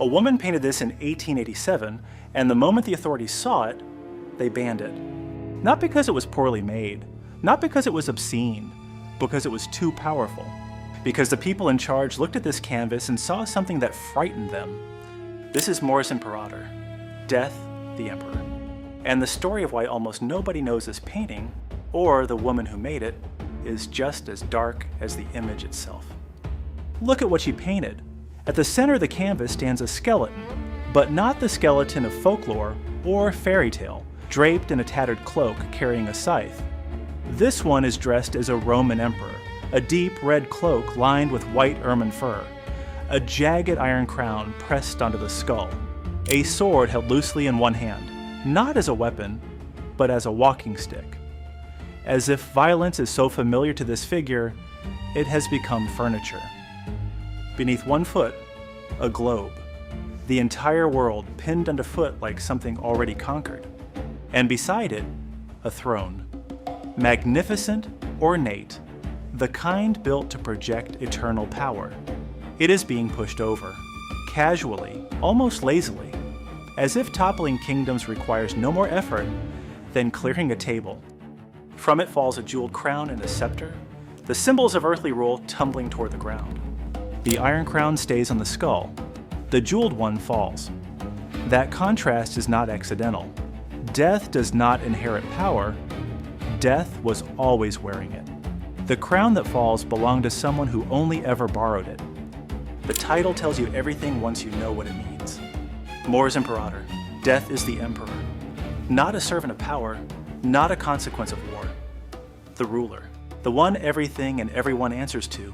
A woman painted this in 1887, and the moment the authorities saw it, they banned it. Not because it was poorly made, not because it was obscene, because it was too powerful. Because the people in charge looked at this canvas and saw something that frightened them. This is Mors Imperator, Death the Emperor. And the story of why almost nobody knows this painting, or the woman who made it, is just as dark as the image itself. Look at what she painted. At the center of the canvas stands a skeleton, but not the skeleton of folklore or fairy tale, draped in a tattered cloak carrying a scythe. This one is dressed as a Roman emperor, a deep red cloak lined with white ermine fur, a jagged iron crown pressed onto the skull, a sword held loosely in one hand, not as a weapon, but as a walking stick. As if violence is so familiar to this figure, it has become furniture. Beneath one foot, a globe. The entire world pinned underfoot like something already conquered. And beside it, a throne. Magnificent, ornate, the kind built to project eternal power. It is being pushed over, casually, almost lazily, as if toppling kingdoms requires no more effort than clearing a table. From it falls a jeweled crown and a scepter, the symbols of earthly rule tumbling toward the ground. The iron crown stays on the skull. The jeweled one falls. That contrast is not accidental. Death does not inherit power. Death was always wearing it. The crown that falls belonged to someone who only ever borrowed it. The title tells you everything once you know what it means. Mors Imperator, Death is the Emperor. Not a servant of power, not a consequence of war. The ruler, the one everything and everyone answers to.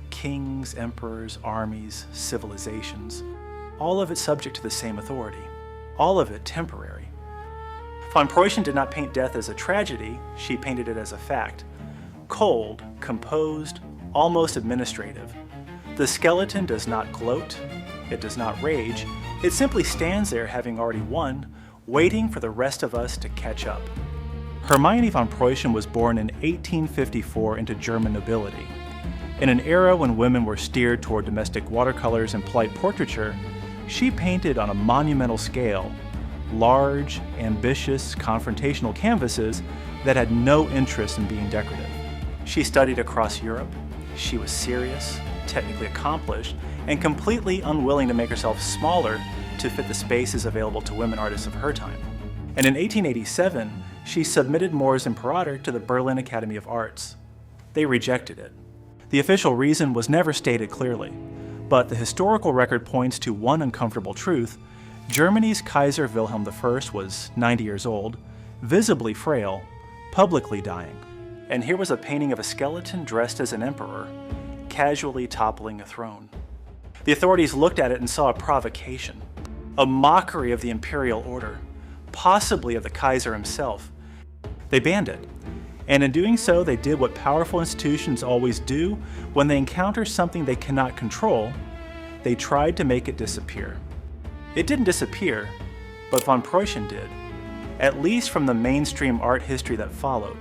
Kings, emperors, armies, civilizations, all of it subject to the same authority, all of it temporary. Von Preuschen did not paint death as a tragedy, she painted it as a fact. Cold, composed, almost administrative. The skeleton does not gloat, it does not rage, it simply stands there having already won, waiting for the rest of us to catch up. Hermione von Preuschen was born in 1854 into German nobility. In an era when women were steered toward domestic watercolors and polite portraiture, she painted on a monumental scale, large, ambitious, confrontational canvases that had no interest in being decorative. She studied across Europe. She was serious, technically accomplished, and completely unwilling to make herself smaller to fit the spaces available to women artists of her time. And in 1887, she submitted Mors Imperator to the Berlin Academy of Arts. They rejected it. The official reason was never stated clearly, but the historical record points to one uncomfortable truth. Germany's Kaiser Wilhelm I was 90 years old, visibly frail, publicly dying. And here was a painting of a skeleton dressed as an emperor, casually toppling a throne. The authorities looked at it and saw a provocation, a mockery of the imperial order, possibly of the Kaiser himself. They banned it. And in doing so, they did what powerful institutions always do when they encounter something they cannot control. They tried to make it disappear. It didn't disappear, but von Preuschen did, at least from the mainstream art history that followed.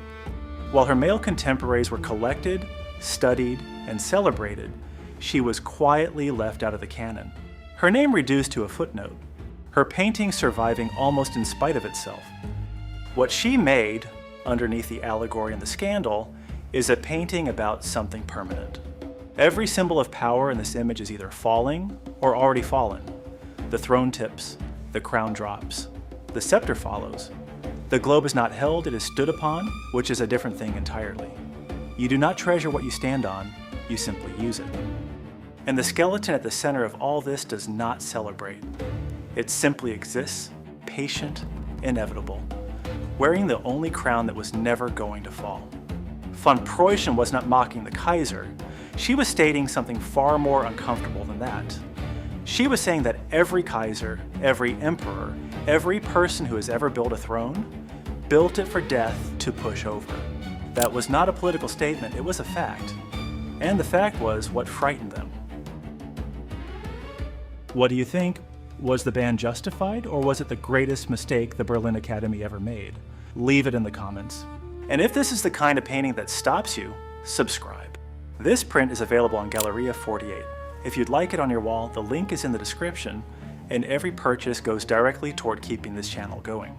While her male contemporaries were collected, studied, and celebrated, she was quietly left out of the canon. Her name reduced to a footnote, her painting surviving almost in spite of itself. What she made, underneath the allegory and the scandal, is a painting about something permanent. Every symbol of power in this image is either falling or already fallen. The throne tips, the crown drops, the scepter follows. The globe is not held, it is stood upon, which is a different thing entirely. You do not treasure what you stand on, you simply use it. And the skeleton at the center of all this does not celebrate. It simply exists, patient, inevitable, wearing the only crown that was never going to fall. Von Preuschen was not mocking the Kaiser. She was stating something far more uncomfortable than that. She was saying that every Kaiser, every emperor, every person who has ever built a throne, built it for death to push over. That was not a political statement, it was a fact. And the fact was what frightened them. What do you think? Was the ban justified, or was it the greatest mistake the Berlin Academy ever made? Leave it in the comments. And if this is the kind of painting that stops you, subscribe. This print is available on Galleria 48. If you'd like it on your wall, the link is in the description, and every purchase goes directly toward keeping this channel going.